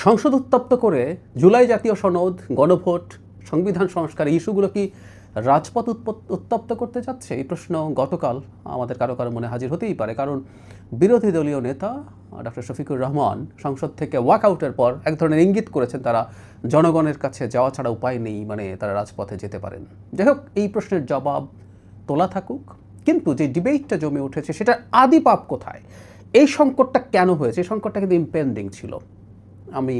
সংসদ উত্তপ্ত করে জুলাই জাতীয় সনদ, গণভোট, সংবিধান সংস্কার ইস্যুগুলো কি রাজপথ উত্তপ্ত করতে যাচ্ছে? এই প্রশ্ন গতকাল আমাদের কারো কারো মনে হাজির হতেই পারে। কারণ বিরোধী দলীয় নেতা ডক্টর শফিকুর রহমান সংসদ থেকে ওয়াকআউটের পর এক ধরনের ইঙ্গিত করেছেন তারা জনগণের কাছে যাওয়া ছাড়া উপায় নেই, মানে তারা রাজপথে যেতে পারেন। যাই হোক, এই প্রশ্নের জবাব তোলা থাকুক, কিন্তু যে ডিবেটটা জমে উঠেছে সেটা আদি পাপ কোথায়? এই সংকটটা কেন হয়েছে? এই সংকটটা কিন্তু ইম্পেন্ডিং ছিল। আমি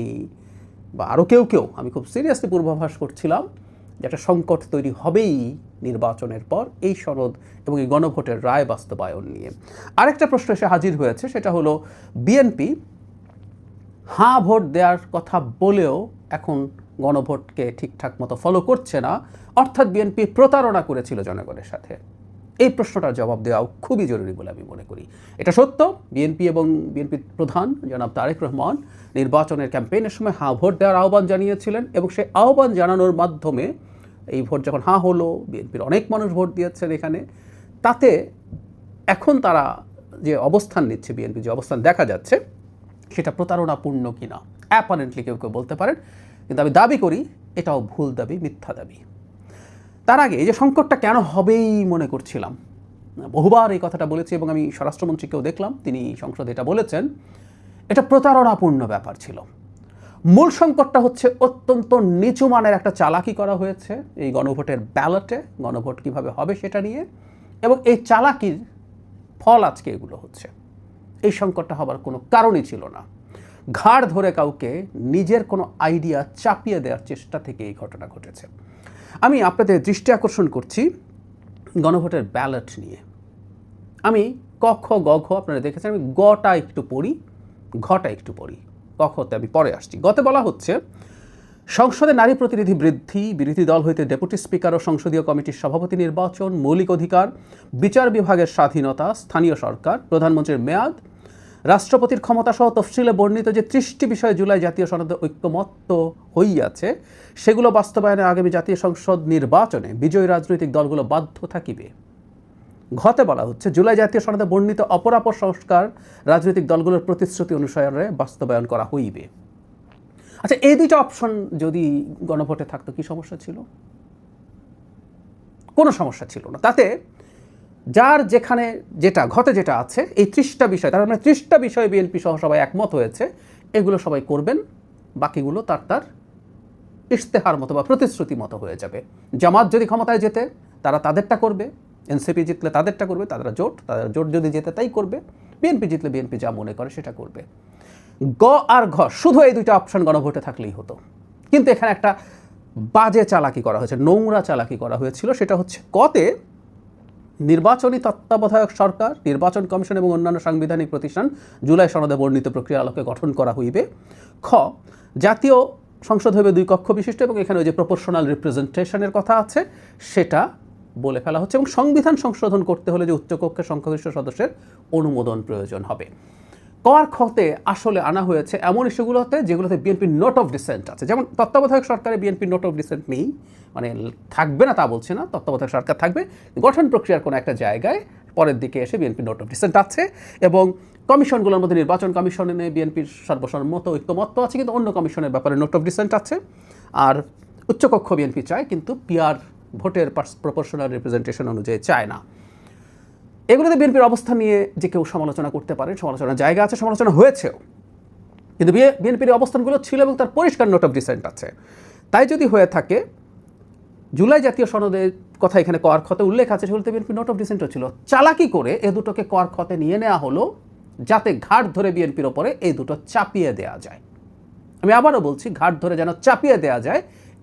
বা আরও কেউ আমি খুব সিরিয়াসলি পূর্বাভাস করছিলাম যে একটা সংকট তৈরি হবেই নির্বাচনের পর এই সনদ এবং এই গণভোটের রায় বাস্তবায়ন নিয়ে। আরেকটা প্রশ্ন এসে হাজির হয়েছে, সেটা হলো বিএনপি হাঁ ভোট দেওয়ার কথা বলেও এখন গণভোটকে ঠিকঠাক মতো ফলো করছে না, অর্থাৎ বিএনপি প্রতারণা করেছিল জনগণের সাথে। এই প্রশ্নটার জবাব দেওয়াও খুবই জরুরি বলে আমি মনে করি। এটা সত্য, বিএনপি এবং বিএনপির প্রধান জনাব তারেক রহমান নির্বাচনের ক্যাম্পেইনের সময় হাঁ ভোট দেওয়ার আহ্বান জানিয়েছিলেন এবং সেই আহ্বান জানানোর মাধ্যমে এই ভোট যখন হাঁ হলো, বিএনপির অনেক মানুষ ভোট দিয়েছেন এখানে, তাতে এখন তারা যে অবস্থান নিচ্ছে, বিএনপি যে অবস্থান দেখা যাচ্ছে, সেটা প্রতারণাপূর্ণ কিনা অ্যাপারেন্টলি কেউ বলতে পারেন, কিন্তু আমি দাবি করি এটাও ভুল দাবি, মিথ্যা দাবি। তার আগে এই যে সংকটটা কেন হবেই মনে করছিলাম, বহুবার এই কথাটা বলেছি এবং আমি স্বরাষ্ট্রমন্ত্রীকেও দেখলাম তিনি সংসদে এটা বলেছেন, এটা প্রতারণাপূর্ণ ব্যাপার ছিল। মূল সংকটটা হচ্ছে অত্যন্ত নিচু মানের একটা চালাকি করা হয়েছে এই গণভোটের ব্যালটে, গণভোট কিভাবে হবে সেটা নিয়ে, এবং এই চালাকির ফল আজকে এগুলো হচ্ছে। এই সংকটটা হবার কোনো কারণই ছিল না। ঘাড় ধরে কাউকে নিজের কোনো আইডিয়া চাপিয়ে দেওয়ার চেষ্টা থেকে এই ঘটনা ঘটেছে। আমি আপনাদের দৃষ্টি আকর্ষণ করছি গণভোটের ব্যালট নিয়ে। আমি ক খ গ ঘ আপনারা দেখেছেন, আমি গটা একটু পড়ি, ঘটা একটু পড়ি, ক খতে আমি পরে আসছি। গতে বলা হচ্ছে, সংসদে নারী প্রতিনিধি বৃদ্ধি, বিরোধী দল হইতে ডেপুটি স্পিকার ও সংসদীয় কমিটির সভাপতি নির্বাচন, মৌলিক অধিকার, বিচার বিভাগের স্বাধীনতা, স্থানীয় সরকার, প্রধানমন্ত্রীর মেয়াদ, রাষ্ট্রপতির ক্ষমতা সহ তফসিলে বর্ণিত যে 30টি বিষয়ে জুলাই জাতীয় সনদে ঐক্যমত্য হইয়াছে, সেগুলো বাস্তবায়নে আগামী জাতীয় সংসদ নির্বাচনে বিজয়ী রাজনৈতিক দলগুলো বাধ্য থাকিবে। ঘতে বলা হচ্ছে, জুলাই জাতীয় সনদে বর্ণিত অপরাপর সংস্কার রাজনৈতিক দলগুলোর প্রতিশ্রুতি অনুসারে বাস্তবায়ন করা হইবে। আচ্ছা, এই দুইটা অপশন যদি গণভোটে থাকতো কি সমস্যা ছিল? কোনো সমস্যা ছিল না। তাতে যার যেখানে যেটা ঘটে যেটা আছে, এই 30টা বিষয়, তার মানে 30টা বিষয়ে বিএনপি সহ সবাই একমত হয়েছে, এগুলো সবাই করবেন, বাকিগুলো তার ইশতেহার মতো বা প্রতিশ্রুতি মতো হয়ে যাবে। জামাত যদি ক্ষমতায় যেতে তারা তাদেরটা করবে, এনসিপি জিতলে তাদেরটা করবে, তাদের জোট যদি যেতে তাই করবে, বিএনপি জিতলে বিএনপি যা মনে করে সেটা করবে। গ আর ঘ শুধু এই দুইটা অপশন গণভোটে থাকলেই হতো। কিন্তু এখানে একটা বাজে চালাকি করা হয়েছে, নোংরা চালাকি করা হয়েছিল। সেটা হচ্ছে, কতে নির্বাচনী তত্ত্বাবধায়ক সরকার, নির্বাচন কমিশন এবং অন্যান্য সাংবিধানিক প্রতিষ্ঠান জুলাই সনদে বর্ণিত প্রক্রিয়া আলোকে গঠন করা হইবে। খ, জাতীয় সংসদ হইবে 2 কক্ষ বিশিষ্ট, এবং এখানে ওই যে প্রপোর্শনাল রিপ্রেজেন্টেশনের কথা আছে সেটা বলে ফেলা হচ্ছে, এবং সংবিধান সংশোধন করতে হলে যে উচ্চকক্ষের সংখ্যাগরিষ্ঠ সদস্যের অনুমোদন প্রয়োজন হবে। ক আর খতে আসলে আনা হয়েছে এমন ইস্যুগুলোতে যেগুলোতে বিএনপির নোট অফ ডিসেন্ট আছে। যেমন তত্ত্বাবধায়ক সরকারে বিএনপির নোট অফ ডিসেন্ট নেই, মানে থাকবে না তা বলছে না, তত্ত্বাবধায়ক সরকার থাকবে, গঠন প্রক্রিয়ার কোনো একটা জায়গায় পরের দিকে এসে বিএনপির নোট অফ ডিসেন্ট আছে। এবং কমিশনগুলোর মধ্যে নির্বাচন কমিশনে বিএনপির সর্বসম্মত ঐক্যমত্য আছে, কিন্তু অন্য কমিশনের ব্যাপারে নোট অফ ডিসেন্ট আছে। আর উচ্চকক্ষ বিএনপি চায়, কিন্তু পিআর ভোটের প্রপোর্শনাল রিপ্রেজেন্টেশন অনুযায়ী চায় না। এগুলোতে বিএনপির অবস্থান নিয়ে যে কেউ সমালোচনা করতে পারে, সমালোচনার জায়গা আছে, সমালোচনা হয়েছেও, কিন্তু বিএনপির অবস্থানগুলো ছিল এবং তার পরিষ্কার নোট অফ ডিসেন্ট আছে। তাই যদি হয়ে থাকে, জুলাই জাতীয় সনদের কথা এখানে ক আর খতে উল্লেখ আছে, সেগুলোতে বিএনপির নোট অফ ডিসেন্টও ছিল। চালাকি করে এ দুটোকে ক আর খতে নিয়ে নেওয়া হলো, যাতে ঘাট ধরে বিএনপির ওপরে এই দুটো চাপিয়ে দেওয়া যায়। আমি আবারও বলছি, ঘাট ধরে যেন চাপিয়ে দেওয়া যায়,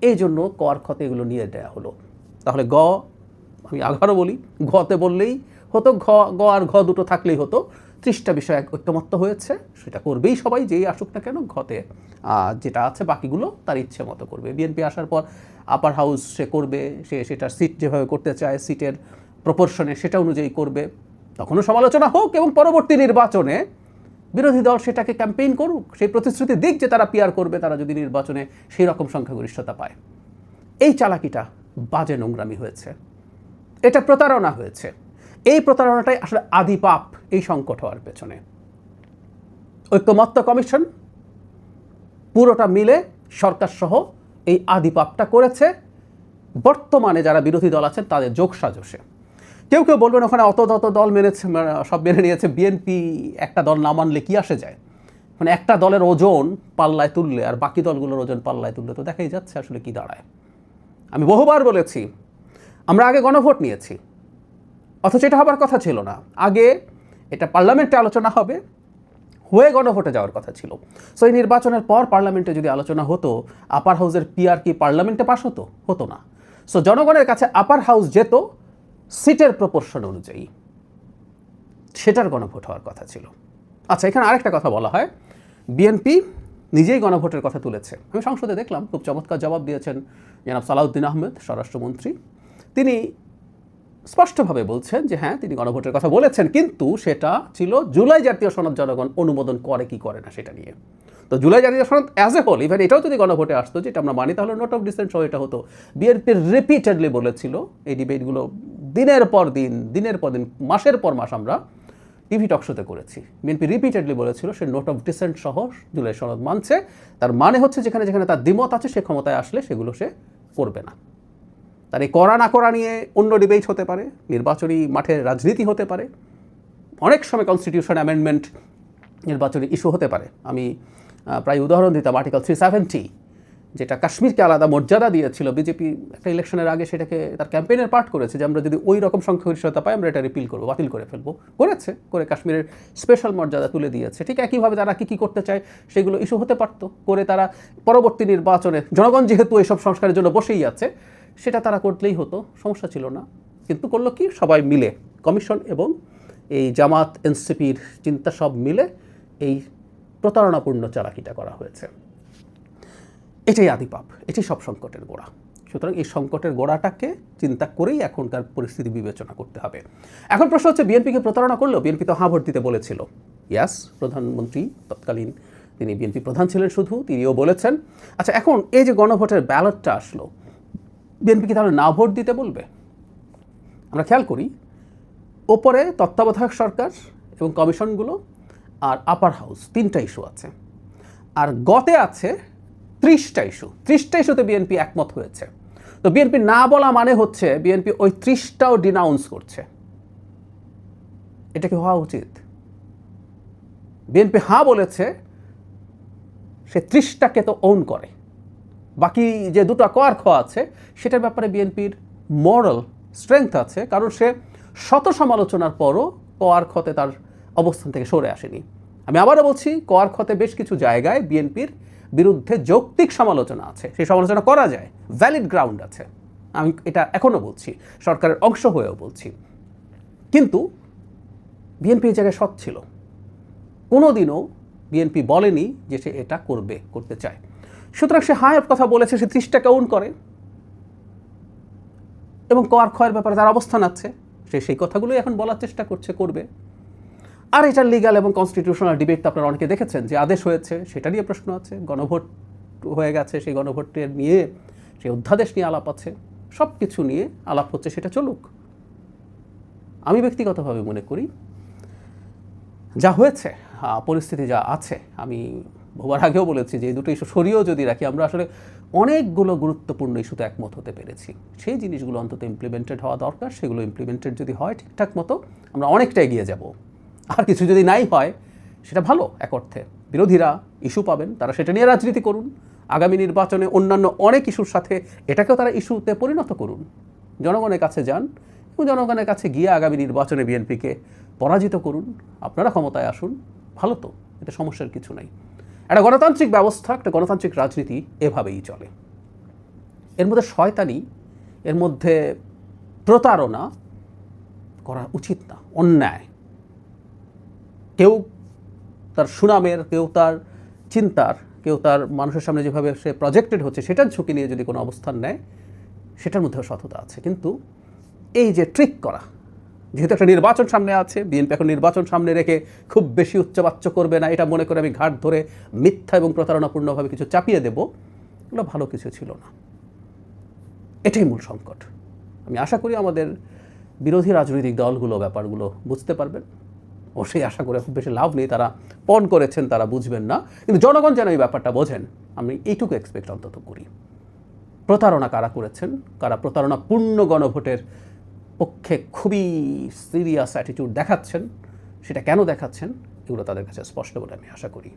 এই জন্য ক আর খতে এগুলো নিয়ে দেওয়া হলো। তাহলে গ, আমি আবারও বলি, ঘতে বললেই হতো, গ আর ঘ দুটো থাকলেই হতো। 30টা বিষয় ঐক্যমত্য হয়েছে, সেটা করবেই সবাই, যেই আসুক না কেন। ঘতে যেটা আছে বাকিগুলো তার ইচ্ছে মতো করবে। বিএনপি আসার পর আপার হাউস সে করবে, সে সেটার সিট যেভাবে করতে চায়, সিটের প্রপোর্শনে সেটা অনুযায়ী করবে। তখনও সমালোচনা হোক, এবং পরবর্তী নির্বাচনে বিরোধী দল সেটাকে ক্যাম্পেইন করুক, সেই প্রতিশ্রুতি দিক যে তারা পিআর করবে, তারা যদি নির্বাচনে সেই রকম সংখ্যাগরিষ্ঠতা পায়। এই চালাকিটা বাজে নোংরামি হয়েছে, এটা প্রতারণা হয়েছে। এই প্রতারণাটাই আসলে আদি পাপ এই সংকট হওয়ার পেছনে। ঐক্যমত্য কমিশন পুরোটা মিলে সরকার সহ এই আদিপাপটা করেছে বর্তমানে যারা বিরোধী দল আছেন তাদের যোগসাজশে। কেউ কেউ বলবেন ওখানে অত দল মেনেছে, সব মেনে নিয়েছে, বিএনপি একটা দল না মানলে কি আসে যায়, মানে একটা দলের ওজন পাল্লায় তুললে আর বাকি দলগুলোর ওজন পাল্লায় তুললে তো দেখাই যাচ্ছে আসলে কি দাঁড়ায়। আমি বহুবার বলেছি আমরা আগে গণভোট নিয়েছি, অথচ এটা হবার কথা ছিল না। আগে এটা পার্লামেন্টে আলোচনা হবে, হয়ে গণভোটে যাওয়ার কথা ছিল। সো এই নির্বাচনের পর পার্লামেন্টে যদি আলোচনা হতো, আপার হাউসের পিআর কি পার্লামেন্টে পাস হতো? হতো না। সো জনগণের কাছে আপার হাউস যেত সিটের প্রপোর্শন অনুযায়ী, সেটার গণভোট হওয়ার কথা ছিল। আচ্ছা, এখানে আরেকটা কথা বলা হয়, বিএনপি নিজেই গণভোটের কথা তুলেছে। আমি সংসদে দেখলাম খুব চমৎকার জবাব দিয়েছেন জনাব সালাউদ্দিন আহমেদ, স্বরাষ্ট্রমন্ত্রী। তিনি স্পষ্টভাবে বলছেন যে হ্যাঁ, তিনি গণভোটের কথা বলেছেন, কিন্তু সেটা ছিল জুলাই জাতীয় সনদ জনগণ অনুমোদন করে কি করে না সেটা নিয়ে। তো জুলাই জাতীয় সনদ অ্যাজ এ হোল, ইভেন এটাও যদি গণভোটে আসতো, যেটা আমরা মানি, তাহলে নোট অফ ডিসেন্ট সহ এটা হতো। বিএনপি রিপিটেডলি বলেছিল, এই ডিবেটগুলো দিনের পর দিন মাসের পর মাস আমরা টিভি টকশোতে করেছি, বিএনপি রিপিটেডলি বলেছিল সে নোট অফ ডিসেন্ট সহ জুলাই সনদ মানছে। তার মানে হচ্ছে যেখানে যেখানে তার দ্বিমত আছে সে ক্ষমতায় আসলে সেগুলো সে করবে না। তার এই করা না করা নিয়ে অন্য ডিবেট হতে পারে, নির্বাচনী মাঠের রাজনীতি হতে পারে, অনেক সময় কনস্টিটিউশন অ্যামেন্ডমেন্ট নির্বাচনী ইস্যু হতে পারে। আমি প্রায় উদাহরণ দিতাম আর্টিকেল 370, যেটা কাশ্মীরকে আলাদা মর্যাদা দিয়েছিল। বিজেপি একটা ইলেকশনের আগে সেটাকে তার ক্যাম্পেইনের পার্ট করেছে যে আমরা যদি ওই রকম সংখ্যাগরিষ্ঠতা পাই আমরা এটা রিপিল করবো, বাতিল করে ফেলবো। করে কাশ্মীরের স্পেশাল মর্যাদা তুলে দিয়েছে। ঠিক একইভাবে তারা কী করতে চায় সেগুলো ইস্যু হতে পারতো, করে তারা পরবর্তী নির্বাচনে জনগণ যেহেতু এইসব সংস্কারের জন্য বসেই আছে সেটা তারা করলেই হতো, সমস্যা ছিল না। কিন্তু করলো কি, সবাই মিলে, কমিশন এবং এই জামাত এনসিপির চিন্তা সব মিলে এই প্রতারণাপূর্ণ চালাকিটা করা হয়েছে। এটাই আদিপাপ, এটাই সব সংকটের গোড়া। সুতরাং এই সংকটের গোড়াটাকে চিন্তা করেই এখনকার পরিস্থিতি বিবেচনা করতে হবে। এখন প্রশ্ন হচ্ছে, বিএনপিকে প্রতারণা করলো? বিএনপি তো হাঁ ভোট দিতে বলেছিল। ইয়াস, প্রধানমন্ত্রী তৎকালীন, তিনি বিএনপি প্রধান ছিলেন শুধু, তিনিও বলেছেন। আচ্ছা, এখন এই যে গণভোটের ব্যালটটা আসলো, বিএনপি কি তাহলে না ভোট দিতে বলবে? আমরা খেয়াল করি, ওপরে তত্ত্বাবধায়ক সরকার এবং কমিশনগুলো আর আপার হাউস, 3টা ইস্যু আছে, আর গতে আছে 30টা ইস্যু। 30টা ইস্যুতে বিএনপি একমত হয়েছে। তো বিএনপি না বলা মানে হচ্ছে বিএনপি ওই 30টাও ডিনাউন্স করছে। এটা কি হওয়া উচিত? বিএনপি হ্যাঁ বলেছে, সে 30টাকে তো ওন করে, বাকি যে দুটো কর খ আছে সেটার ব্যাপারে বিএনপির মোরাল স্ট্রেংথ আছে, কারণ সে শত সমালোচনার পরও কর খতে তার অবস্থান থেকে সরে আসেনি। আমি আবারও বলছি, কর খতে বেশ কিছু জায়গায় বিএনপির বিরুদ্ধে যৌক্তিক সমালোচনা আছে, সেই সমালোচনা করা যায়, ভ্যালিড গ্রাউন্ড আছে। আমি এটা এখনও বলছি, সরকারের অংশ হয়েও বলছি। কিন্তু বিএনপি এই জায়গায় সৎ ছিল। কোনোদিনও বিএনপি বলেনি যে সে এটা করতে চায়। সুতরাং সে হায়ের কথা বলেছে, সে 30টাকে ওন করে, এবং কর ক্ষয়ের ব্যাপারে তার অবস্থান আছে, সে সেই কথাগুলোই এখন বলার চেষ্টা করবে। আর এটার লিগ্যাল এবং কনস্টিটিউশনাল ডিবেট তো আপনারা অনেকে দেখেছেন, যে আদেশ হয়েছে সেটা নিয়ে প্রশ্ন আছে, গণভোট হয়ে গেছে, সেই গণভোটের নিয়ে, সেই অধ্যাদেশ নিয়ে আলাপ আছে, সব কিছু নিয়ে আলাপ হচ্ছে, সেটা চলুক। আমি ব্যক্তিগতভাবে মনে করি যা হয়েছে, পরিস্থিতি যা আছে, আমি বহুবার আগেও বলেছি যে এই দুটো ইস্যু সরিয়েও যদি রাখি, আমরা আসলে অনেকগুলো গুরুত্বপূর্ণ ইস্যুতে একমত হতে পেরেছি। সেই জিনিসগুলো অন্তত ইমপ্লিমেন্টেড হওয়া দরকার। সেগুলো ইমপ্লিমেন্টেড যদি হয় ঠিকঠাক মতো, আমরা অনেকটা এগিয়ে যাব। আর কিছু যদি নাই হয়, সেটা ভালো এক অর্থে। বিরোধীরা ইস্যু পাবেন, তারা সেটা নিয়ে রাজনীতি করুন। আগামী নির্বাচনে অন্যান্য অনেক ইস্যুর সাথে এটাকেও তারা ইস্যুতে পরিণত করুন। জনগণের কাছে যান এবং জনগণের কাছে গিয়ে আগামী নির্বাচনে বিএনপিকে পরাজিত করুন। আপনারা ক্ষমতায় আসুন, ভালো তো, এটা সমস্যার কিছু নাই। একটা গণতান্ত্রিক ব্যবস্থা, একটা গণতান্ত্রিক রাজনীতি এভাবেই চলে। এর মধ্যে শয়তানি, এর মধ্যে প্রতারণা করা উচিত না, অন্যায়। কেউ তার সুনামের, কেউ তার চিন্তার, কেউ তার মানুষের সামনে যেভাবে সে প্রজেক্টেড হচ্ছে সেটার ঝুঁকি নিয়ে যদি কোনো অবস্থান নেয়, সেটার মধ্যেও সততা আছে। কিন্তু এই যে ট্রিক করা, যেহেতু একটা নির্বাচন সামনে আছে, বিএনপি এখন নির্বাচন সামনে রেখে খুব বেশি উচ্চবাচ্য করবে না, এটা মনে করে আমি ঘাট ধরে মিথ্যা এবং প্রতারণাপূর্ণভাবে কিছু চাপিয়ে দেব, এগুলো ভালো কিছু ছিল না। এটাই মূল সংকট। আমি আশা করি আমাদের বিরোধী রাজনৈতিক দলগুলো ব্যাপারগুলো বুঝতে পারবেন, অবশ্যই আশা করে খুব বেশি লাভ নেই, তারা পণ করেছেন, তারা বুঝবেন না, কিন্তু জনগণ যেন এই ব্যাপারটা বোঝেন, আমি এইটুকু এক্সপেক্ট অন্তত করি। প্রতারণা কারা করেছেন, কারা প্রতারণাপূর্ণ গণভোটের পক্ষে খুবই সিরিয়াস অ্যাটিটিউড দেখাচ্ছেন, সেটা কেন দেখাচ্ছেন, এগুলো তাদের কাছে স্পষ্ট বলে আমি আশা করি।